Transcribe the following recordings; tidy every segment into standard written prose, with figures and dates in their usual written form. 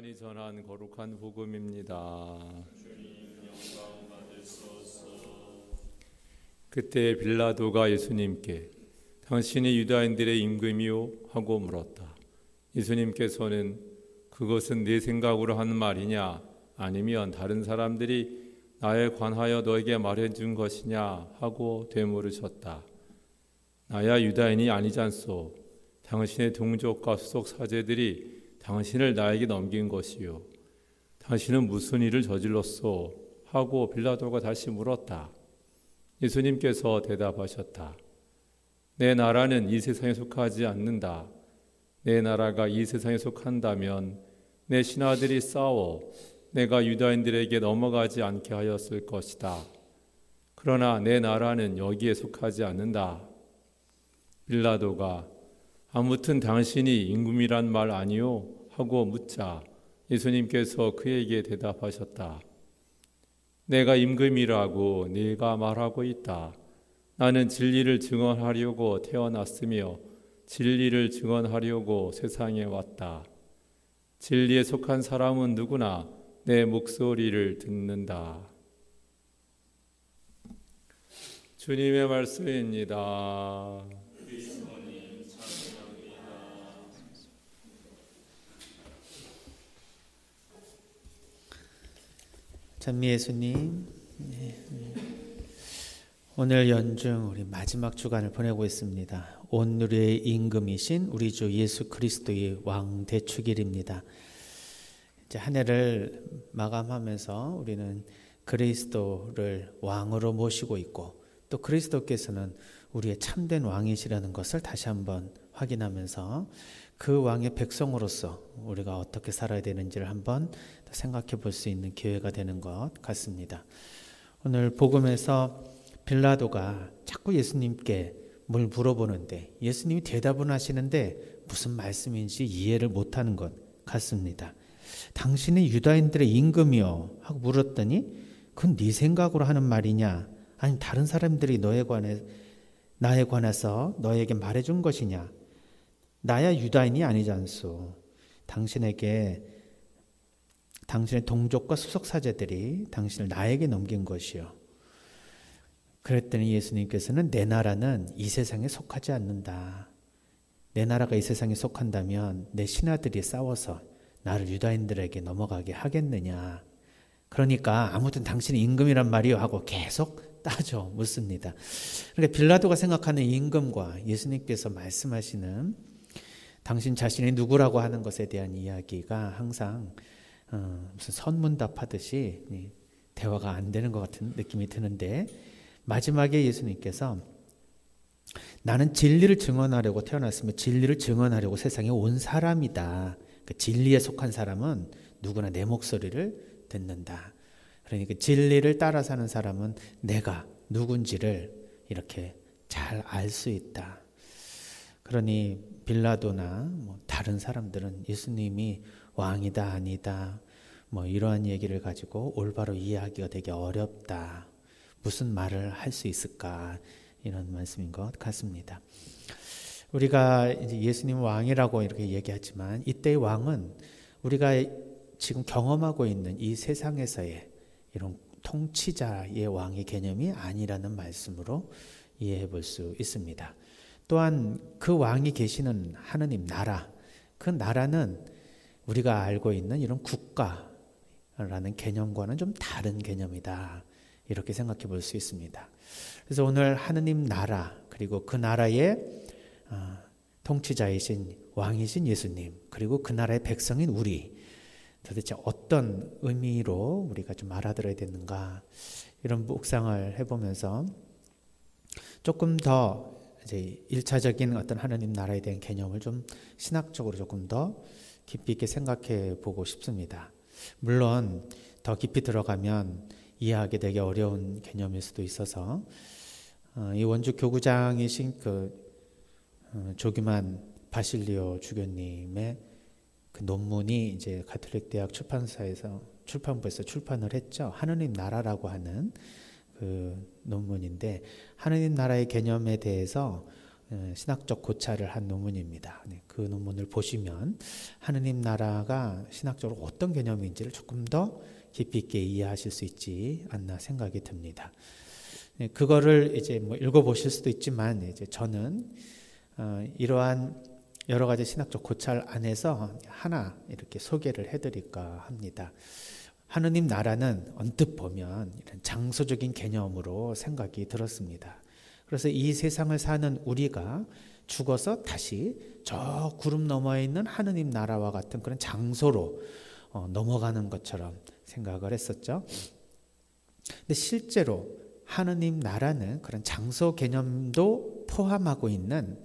요한이 전한 거룩한 복음입니다. 그때 빌라도가 예수님께 당신이 유다인들의 임금이요? 하고 물었다. 예수님께서는 그것은 네 생각으로 하는 말이냐? 아니면 다른 사람들이 나에 관하여 너에게 말해준 것이냐? 하고 되물으셨다. 나야 유다인이 아니잖소. 당신의 동족과 수속 사제들이 당신을 나에게 넘긴 것이요. 당신은 무슨 일을 저질렀소? 하고 빌라도가 다시 물었다. 예수님께서 대답하셨다. 내 나라는 이 세상에 속하지 않는다. 내 나라가 이 세상에 속한다면 내 신하들이 싸워 내가 유다인들에게 넘어가지 않게 하였을 것이다. 그러나 내 나라는 여기에 속하지 않는다. 빌라도가 아무튼 당신이 임금이란 말 아니요? 하고 묻자 예수님께서 그에게 대답하셨다. 내가 임금이라고 네가 말하고 있다. 나는 진리를 증언하려고 태어났으며 진리를 증언하려고 세상에 왔다. 진리에 속한 사람은 누구나 내 목소리를 듣는다. 주님의 말씀입니다. 찬미 예수님, 오늘 연중 우리 마지막 주간을 보내고 있습니다. 오늘의 임금이신 우리 주 예수 그리스도의 왕대축일입니다. 이제 한 해를 마감하면서 우리는 그리스도를 왕으로 모시고 있고 또 그리스도께서는 우리의 참된 왕이시라는 것을 다시 한번 확인하면서 그 왕의 백성으로서 우리가 어떻게 살아야 되는지를 한번 생각해 볼 수 있는 기회가 되는 것 같습니다. 오늘 복음에서 빌라도가 자꾸 예수님께 뭘 물어보는데 예수님이 대답은 하시는데 무슨 말씀인지 이해를 못하는 것 같습니다. 당신이 유다인들의 임금이요? 하고 물었더니 그건 네 생각으로 하는 말이냐? 아니면 다른 사람들이 나에 관해서 너에게 말해준 것이냐? 나야 유다인이 아니지 않소. 당신의 동족과 수석 사제들이 당신을 나에게 넘긴 것이요. 그랬더니 예수님께서는 내 나라는 이 세상에 속하지 않는다. 내 나라가 이 세상에 속한다면 내 신하들이 싸워서 나를 유다인들에게 넘어가게 하겠느냐. 그러니까 아무튼 당신이 임금이란 말이요 하고 계속 따져 묻습니다. 그러니까 빌라도가 생각하는 임금과 예수님께서 말씀하시는 당신 자신이 누구라고 하는 것에 대한 이야기가 항상 무슨 선문답하듯이 대화가 안 되는 것 같은 느낌이 드는데 마지막에 예수님께서 나는 진리를 증언하려고 태어났으며 진리를 증언하려고 세상에 온 사람이다. 그 진리에 속한 사람은 누구나 내 목소리를 듣는다. 그러니까 진리를 따라 사는 사람은 내가 누군지를 이렇게 잘 알 수 있다. 그러니 빌라도나 다른 사람들은 예수님이 왕이다 아니다 이러한 얘기를 가지고 올바로 이해하기가 되게 어렵다. 무슨 말을 할 수 있을까 이런 말씀인 것 같습니다. 우리가 이제 예수님 왕이라고 이렇게 얘기하지만 이때의 왕은 우리가 지금 경험하고 있는 이 세상에서의 이런 통치자의 왕의 개념이 아니라는 말씀으로 이해해 볼 수 있습니다. 또한 그 왕이 계시는 하느님 나라, 그 나라는 우리가 알고 있는 이런 국가라는 개념과는 좀 다른 개념이다. 이렇게 생각해 볼 수 있습니다. 그래서 오늘 하느님 나라 그리고 그 나라의 통치자이신 왕이신 예수님 그리고 그 나라의 백성인 우리 도대체 어떤 의미로 우리가 좀 알아들어야 되는가 이런 묵상을 해보면서 조금 더 이제 1차적인 어떤 하느님 나라에 대한 개념을 좀 신학적으로 조금 더 깊이 있게 생각해 보고 싶습니다. 물론 더 깊이 들어가면 이해하기 되게 어려운 개념일 수도 있어서 이 원주 교구장이신 조규만 바실리오 주교님의 그 논문이 이제 가톨릭 대학 출판부에서 출판을 했죠. 하느님 나라라고 하는 그 논문인데 하느님 나라의 개념에 대해서 신학적 고찰을 한 논문입니다. 그 논문을 보시면 하느님 나라가 신학적으로 어떤 개념인지를 조금 더 깊이 있게 이해하실 수 있지 않나 생각이 듭니다. 그거를 이제 뭐 읽어보실 수도 있지만 이제 저는 이러한 여러 가지 신학적 고찰 안에서 하나 이렇게 소개를 해드릴까 합니다. 하느님 나라는 언뜻 보면 이런 장소적인 개념으로 생각이 들었습니다. 그래서 이 세상을 사는 우리가 죽어서 다시 저 구름 너머에 있는 하느님 나라와 같은 그런 장소로 넘어가는 것처럼 생각을 했었죠. 근데 실제로 하느님 나라는 그런 장소 개념도 포함하고 있는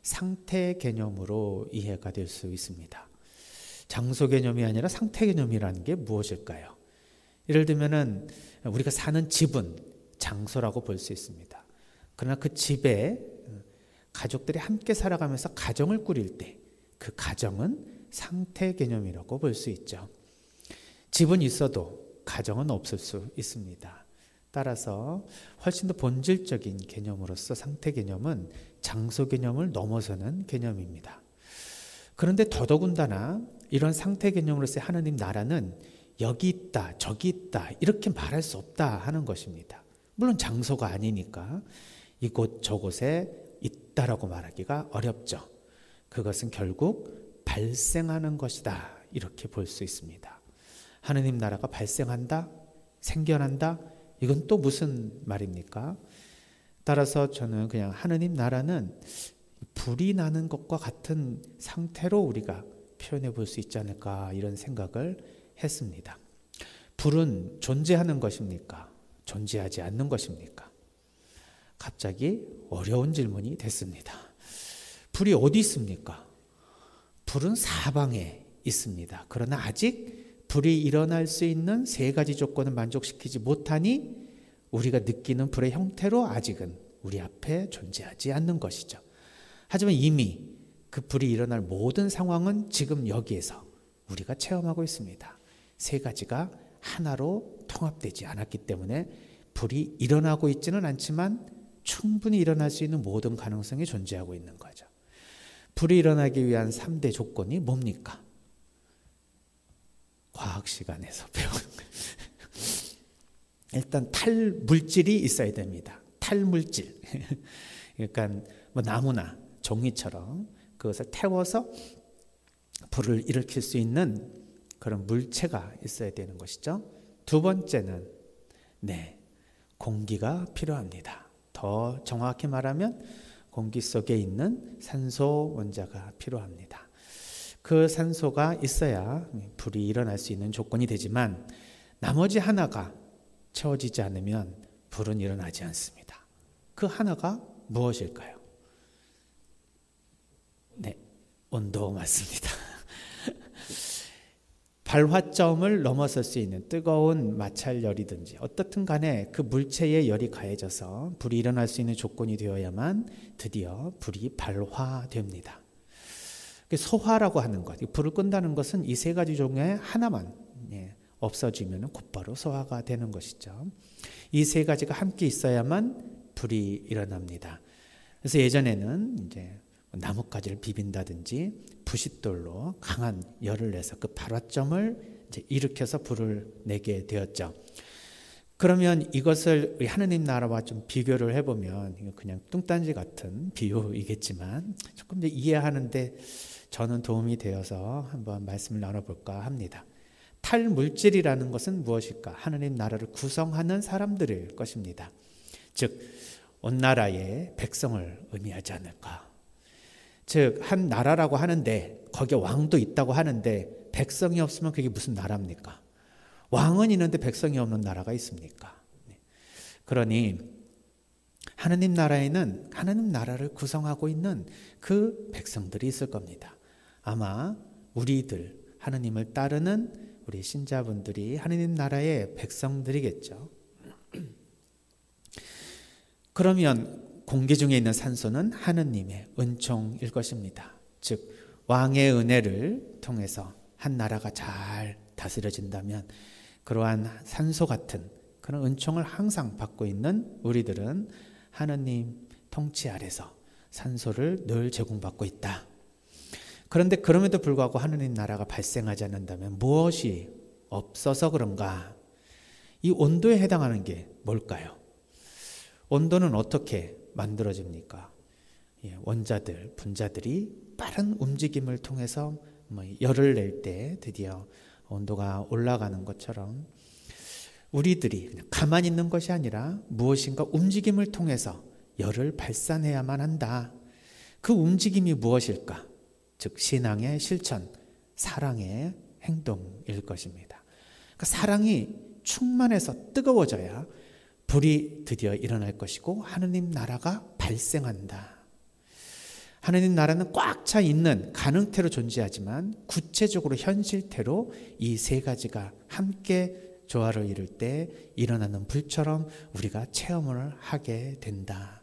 상태 개념으로 이해가 될 수 있습니다. 장소 개념이 아니라 상태 개념이라는 게 무엇일까요? 예를 들면은 우리가 사는 집은 장소라고 볼 수 있습니다. 그러나 그 집에 가족들이 함께 살아가면서 가정을 꾸릴 때 그 가정은 상태 개념이라고 볼 수 있죠. 집은 있어도 가정은 없을 수 있습니다. 따라서 훨씬 더 본질적인 개념으로서 상태 개념은 장소 개념을 넘어서는 개념입니다. 그런데 더더군다나 이런 상태 개념으로서의 하느님 나라는 여기 있다, 저기 있다 이렇게 말할 수 없다 하는 것입니다. 물론 장소가 아니니까 이곳 저곳에 있다라고 말하기가 어렵죠. 그것은 결국 발생하는 것이다 이렇게 볼 수 있습니다. 하느님 나라가 발생한다, 생겨난다 이건 또 무슨 말입니까? 따라서 저는 그냥 하느님 나라는 불이 나는 것과 같은 상태로 우리가 표현해 볼 수 있지 않을까 이런 생각을 했습니다. 불은 존재하는 것입니까? 존재하지 않는 것입니까? 갑자기 어려운 질문이 됐습니다. 불이 어디 있습니까? 불은 사방에 있습니다. 그러나 아직 불이 일어날 수 있는 세 가지 조건을 만족시키지 못하니 우리가 느끼는 불의 형태로 아직은 우리 앞에 존재하지 않는 것이죠. 하지만 이미 그 불이 일어날 모든 상황은 지금 여기에서 우리가 체험하고 있습니다. 세 가지가 하나로 통합되지 않았기 때문에 불이 일어나고 있지는 않지만 충분히 일어날 수 있는 모든 가능성이 존재하고 있는 거죠. 불이 일어나기 위한 3대 조건이 뭡니까? 과학 시간에서 배운 일단 탈물질이 있어야 됩니다. 탈물질. 그러니까 뭐 나무나 종이처럼 그것을 태워서 불을 일으킬 수 있는 그런 물체가 있어야 되는 것이죠. 두 번째는 공기가 필요합니다. 더 정확히 말하면 공기 속에 있는 산소 원자가 필요합니다. 그 산소가 있어야 불이 일어날 수 있는 조건이 되지만 나머지 하나가 채워지지 않으면 불은 일어나지 않습니다. 그 하나가 무엇일까요? 온도 맞습니다. 발화점을 넘어설 수 있는 뜨거운 마찰열이든지 어떻든 간에 그 물체의 열이 가해져서 불이 일어날 수 있는 조건이 되어야만 드디어 불이 발화됩니다. 소화라고 하는 것, 불을 끈다는 것은 이 세 가지 중에 하나만 없어지면 곧바로 소화가 되는 것이죠. 이 세 가지가 함께 있어야만 불이 일어납니다. 그래서 예전에는 이제 나뭇가지를 비빈다든지 부싯돌로 강한 열을 내서 그 발화점을 이제 일으켜서 불을 내게 되었죠. 그러면 이것을 우리 하느님 나라와 좀 비교를 해보면 이거 그냥 뚱딴지 같은 비유이겠지만 조금 더 이해하는데 저는 도움이 되어서 한번 말씀을 나눠볼까 합니다. 탈물질이라는 것은 무엇일까? 하느님 나라를 구성하는 사람들일 것입니다. 즉, 온 나라의 백성을 의미하지 않을까? 즉, 한 나라라고 하는데 거기에 왕도 있다고 하는데 백성이 없으면 그게 무슨 나라입니까? 왕은 있는데 백성이 없는 나라가 있습니까? 그러니 하느님 나라에는 하느님 나라를 구성하고 있는 그 백성들이 있을 겁니다. 아마 우리들 하느님을 따르는 우리 신자분들이 하느님 나라의 백성들이겠죠. 그러면 공기 중에 있는 산소는 하느님의 은총일 것입니다. 즉 왕의 은혜를 통해서 한 나라가 잘 다스려진다면 그러한 산소 같은 그런 은총을 항상 받고 있는 우리들은 하느님 통치 아래서 산소를 늘 제공받고 있다. 그런데 그럼에도 불구하고 하느님 나라가 발생하지 않는다면 무엇이 없어서 그런가? 이 온도에 해당하는 게 뭘까요? 온도는 어떻게 만들어집니까? 원자들, 분자들이 빠른 움직임을 통해서 열을 낼 때 드디어 온도가 올라가는 것처럼 우리들이 그냥 가만히 있는 것이 아니라 무엇인가 움직임을 통해서 열을 발산해야만 한다. 그 움직임이 무엇일까? 즉 신앙의 실천, 사랑의 행동일 것입니다. 그러니까 사랑이 충만해서 뜨거워져야 불이 드디어 일어날 것이고 하느님 나라가 발생한다. 하느님 나라는 꽉 차 있는 가능태로 존재하지만 구체적으로 현실태로 이 세 가지가 함께 조화를 이룰 때 일어나는 불처럼 우리가 체험을 하게 된다.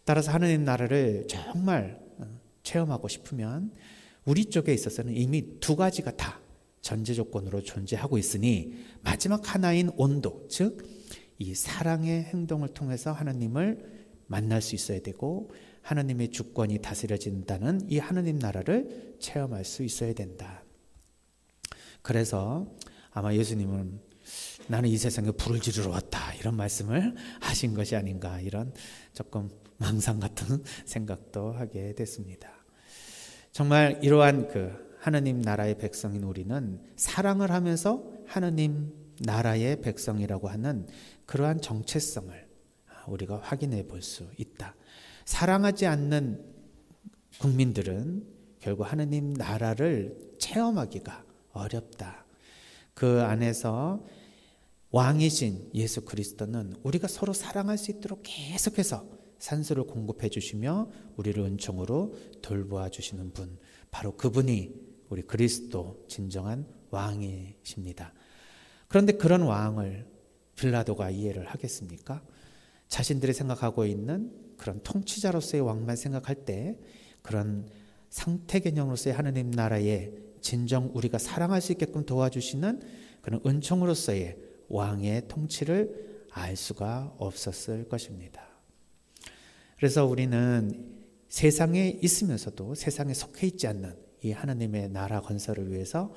따라서 하느님 나라를 정말 체험하고 싶으면 우리 쪽에 있어서는 이미 두 가지가 다 전제 조건으로 존재하고 있으니 마지막 하나인 온도, 즉 이 사랑의 행동을 통해서 하나님을 만날 수 있어야 되고 하나님의 주권이 다스려진다는 이 하나님 나라를 체험할 수 있어야 된다. 그래서 아마 예수님은 나는 이 세상에 불을 지르러 왔다 이런 말씀을 하신 것이 아닌가 이런 조금 망상 같은 생각도 하게 됐습니다. 정말 이러한 그 하나님 나라의 백성인 우리는 사랑을 하면서 하나님 나라의 백성이라고 하는 그러한 정체성을 우리가 확인해 볼 수 있다. 사랑하지 않는 국민들은 결국 하나님 나라를 체험하기가 어렵다. 그 안에서 왕이신 예수 그리스도는 우리가 서로 사랑할 수 있도록 계속해서 산소를 공급해 주시며 우리를 은총으로 돌보아 주시는 분, 바로 그분이 우리 그리스도 진정한 왕이십니다. 그런데 그런 왕을 빌라도가 이해를 하겠습니까? 자신들이 생각하고 있는 그런 통치자로서의 왕만 생각할 때 그런 상태 개념으로서의 하나님 나라에 진정 우리가 사랑할 수 있게끔 도와주시는 그런 은총으로서의 왕의 통치를 알 수가 없었을 것입니다. 그래서 우리는 세상에 있으면서도 세상에 속해 있지 않는 이 하나님의 나라 건설을 위해서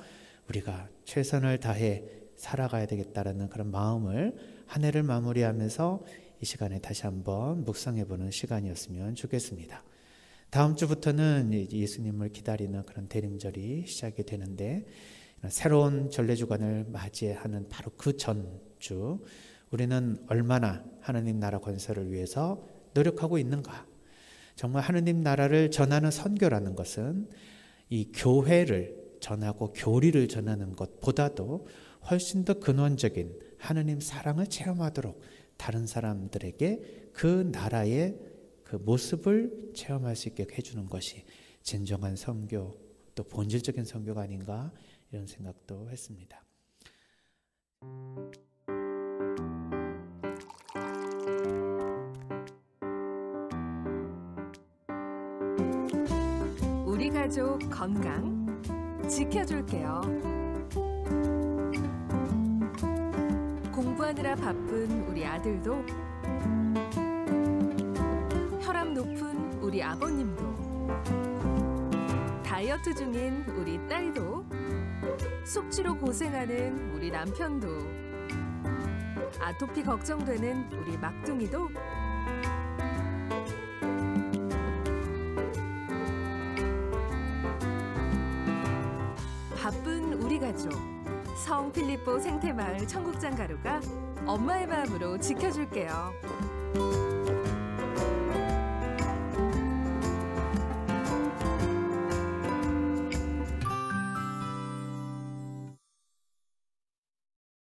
우리가 최선을 다해 살아가야 되겠다라는 그런 마음을 한 해를 마무리하면서 이 시간에 다시 한번 묵상해보는 시간이었으면 좋겠습니다. 다음 주부터는 예수님을 기다리는 그런 대림절이 시작이 되는데 새로운 전래주간을 맞이하는 바로 그 전주 우리는 얼마나 하나님 나라 건설을 위해서 노력하고 있는가? 정말 하나님 나라를 전하는 선교라는 것은 이 교회를 전하고 교리를 전하는 것보다도 훨씬 더 근원적인 하나님 사랑을 체험하도록 다른 사람들에게 그 나라의 그 모습을 체험할 수 있게 해주는 것이 진정한 선교, 또 본질적인 선교가 아닌가 이런 생각도 했습니다. 우리 가족 건강 지켜줄게요. 공부하느라 바쁜 우리 아들도, 혈압 높은 우리 아버님도, 다이어트 중인 우리 딸도, 숙취로 고생하는 우리 남편도, 아토피 걱정되는 우리 막둥이도, 바쁜 우리 가족 성 필리포 생태마을 청국장 가루가 엄마의 마음으로 지켜줄게요.